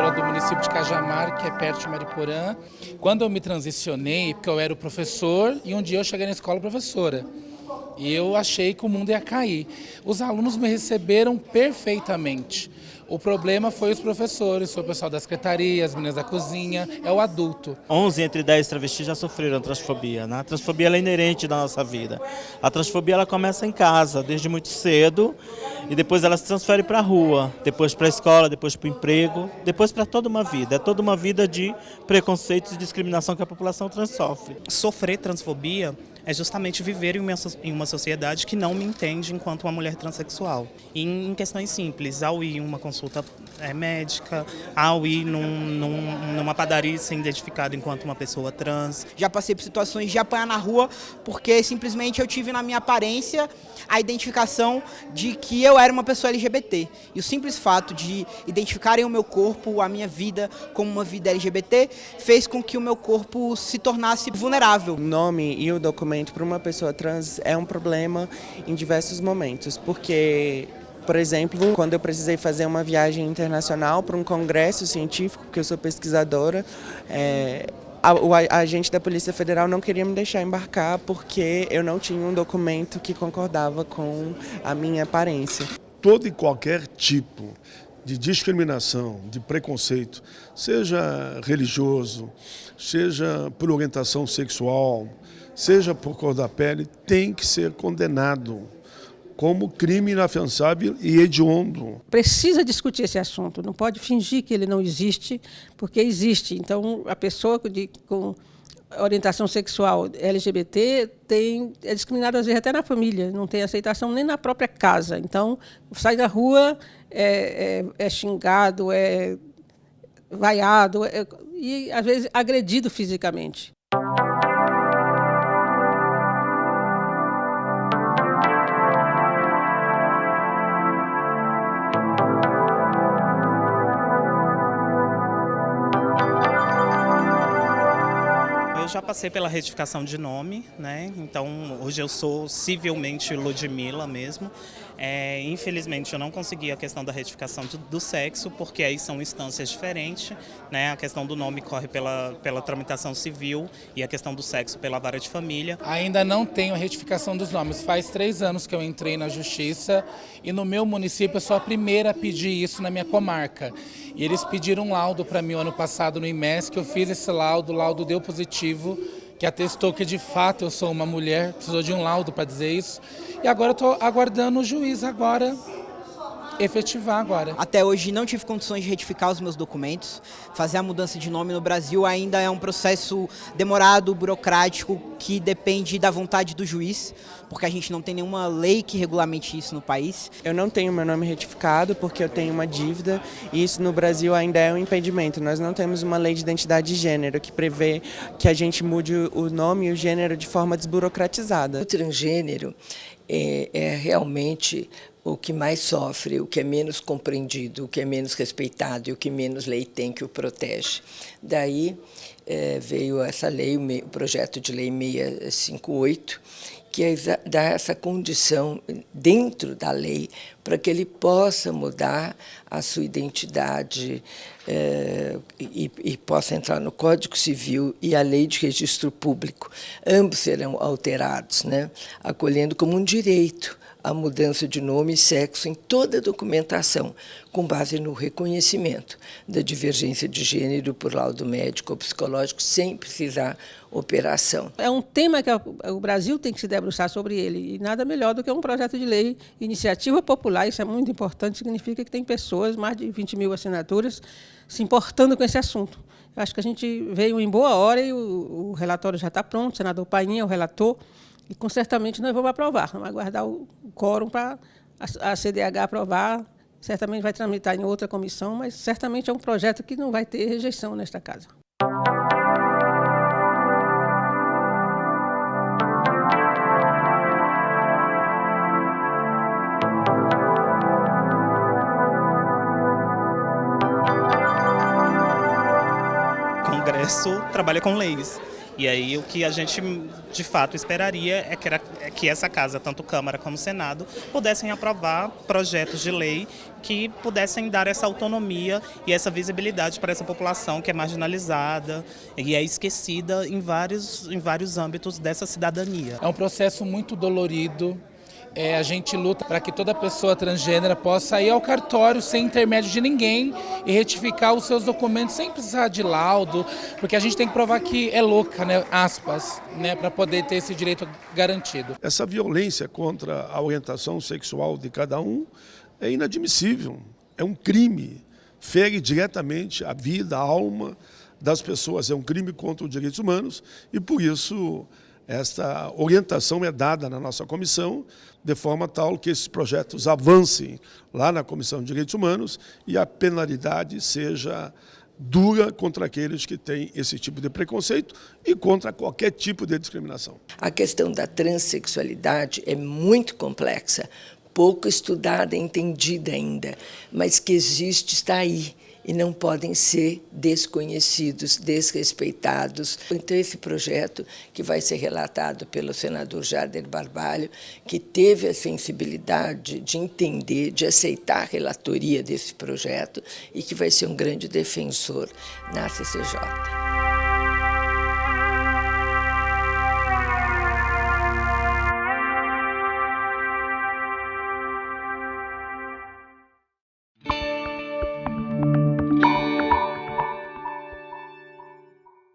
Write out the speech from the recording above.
professora do município de Cajamar, que é perto de Mariporã. Quando eu me transicionei, porque eu era o professor e um dia eu cheguei na escola professora. E eu achei que o mundo ia cair. Os alunos me receberam perfeitamente. O problema foi os professores, foi o pessoal da secretaria, as meninas da cozinha, é o adulto. 11 entre 10 travestis já sofreram transfobia, né? A transfobia ela é inerente da nossa vida. A transfobia ela começa em casa, desde muito cedo, e depois ela se transfere para a rua, depois para a escola, depois para o emprego, depois para toda uma vida. É toda uma vida de preconceitos e discriminação que a população trans sofre. Sofrer transfobia é justamente viver em uma sociedade que não me entende enquanto uma mulher transexual. Em questões simples, ao ir em uma consulta médica, ao ir numa padaria e ser identificado enquanto uma pessoa trans. Já passei por situações de apanhar na rua porque simplesmente eu tive na minha aparência a identificação de que eu era uma pessoa LGBT. E o simples fato de identificarem o meu corpo, a minha vida como uma vida LGBT, fez com que o meu corpo se tornasse vulnerável. O nome e o documento para uma pessoa trans é um problema em diversos momentos, porque, por exemplo, quando eu precisei fazer uma viagem internacional para um congresso científico, porque eu sou pesquisadora, a agente da Polícia Federal não queria me deixar embarcar porque eu não tinha um documento que concordava com a minha aparência. Todo e qualquer tipo de discriminação, de preconceito, seja religioso, seja por orientação sexual, seja por cor da pele, tem que ser condenado como crime inafiançável e hediondo. Precisa discutir esse assunto, não pode fingir que ele não existe, porque existe. Então, a pessoa com orientação sexual LGBT é discriminada, às vezes, até na família, não tem aceitação nem na própria casa. Então, sai da rua, é xingado, é vaiado e, às vezes, agredido fisicamente. Eu já passei pela retificação de nome, né? Então hoje eu sou civilmente Ludmila mesmo. Infelizmente eu não consegui a questão da retificação do sexo, porque aí são instâncias diferentes, né? A questão do nome corre pela tramitação civil e a questão do sexo pela vara de família. Ainda não tenho a retificação dos nomes. Faz 3 anos que eu entrei na justiça e no meu município eu sou a primeira a pedir isso na minha comarca. E eles pediram um laudo para mim ano passado no IMESC, eu fiz esse laudo, o laudo deu positivo, que atestou que de fato eu sou uma mulher, precisou de um laudo para dizer isso. E agora eu estou aguardando o juiz agora efetivar agora. Até hoje não tive condições de retificar os meus documentos. Fazer a mudança de nome no Brasil ainda é um processo demorado, burocrático, que depende da vontade do juiz, porque a gente não tem nenhuma lei que regulamente isso no país. Eu não tenho meu nome retificado porque eu tenho uma dívida e isso no Brasil ainda é um impedimento. Nós não temos uma lei de identidade de gênero que prevê que a gente mude o nome e o gênero de forma desburocratizada. O transgênero é realmente o que mais sofre, o que é menos compreendido, o que é menos respeitado e o que menos lei tem que o protege. Daí veio essa lei, o projeto de lei 658, que dá essa condição dentro da lei para que ele possa mudar a sua identidade e possa entrar no Código Civil e a Lei de Registro Público. Ambos serão alterados, né, acolhendo como um direito a mudança de nome e sexo em toda a documentação, com base no reconhecimento da divergência de gênero por laudo médico ou psicológico, sem precisar operação. É um tema que o Brasil tem que se debruçar sobre ele, e nada melhor do que um projeto de lei, iniciativa popular, isso é muito importante, significa que tem pessoas, mais de 20 mil assinaturas, se importando com esse assunto. Eu acho que a gente veio em boa hora e o relatório já está pronto, o senador Painha é o relator, e certamente nós vamos aprovar, vamos aguardar o quórum para a CDH aprovar, certamente vai tramitar em outra comissão, mas certamente é um projeto que não vai ter rejeição nesta casa. O Congresso trabalha com leis. E aí o que a gente de fato esperaria é que essa casa, tanto Câmara como Senado, pudessem aprovar projetos de lei que pudessem dar essa autonomia e essa visibilidade para essa população que é marginalizada e é esquecida em vários âmbitos dessa cidadania. É um processo muito dolorido. A gente luta para que toda pessoa transgênera possa ir ao cartório sem intermédio de ninguém e retificar os seus documentos sem precisar de laudo, porque a gente tem que provar que é louca, né, aspas, né, para poder ter esse direito garantido. Essa violência contra a orientação sexual de cada um é inadmissível, é um crime, fere diretamente a vida, a alma das pessoas, é um crime contra os direitos humanos e por isso esta orientação é dada na nossa comissão de forma tal que esses projetos avancem lá na Comissão de Direitos Humanos e a penalidade seja dura contra aqueles que têm esse tipo de preconceito e contra qualquer tipo de discriminação. A questão da transexualidade é muito complexa, pouco estudada, entendida ainda, mas que existe, está aí. E não podem ser desconhecidos, desrespeitados. Então, esse projeto, que vai ser relatado pelo senador Jader Barbalho, que teve a sensibilidade de entender, de aceitar a relatoria desse projeto e que vai ser um grande defensor na CCJ.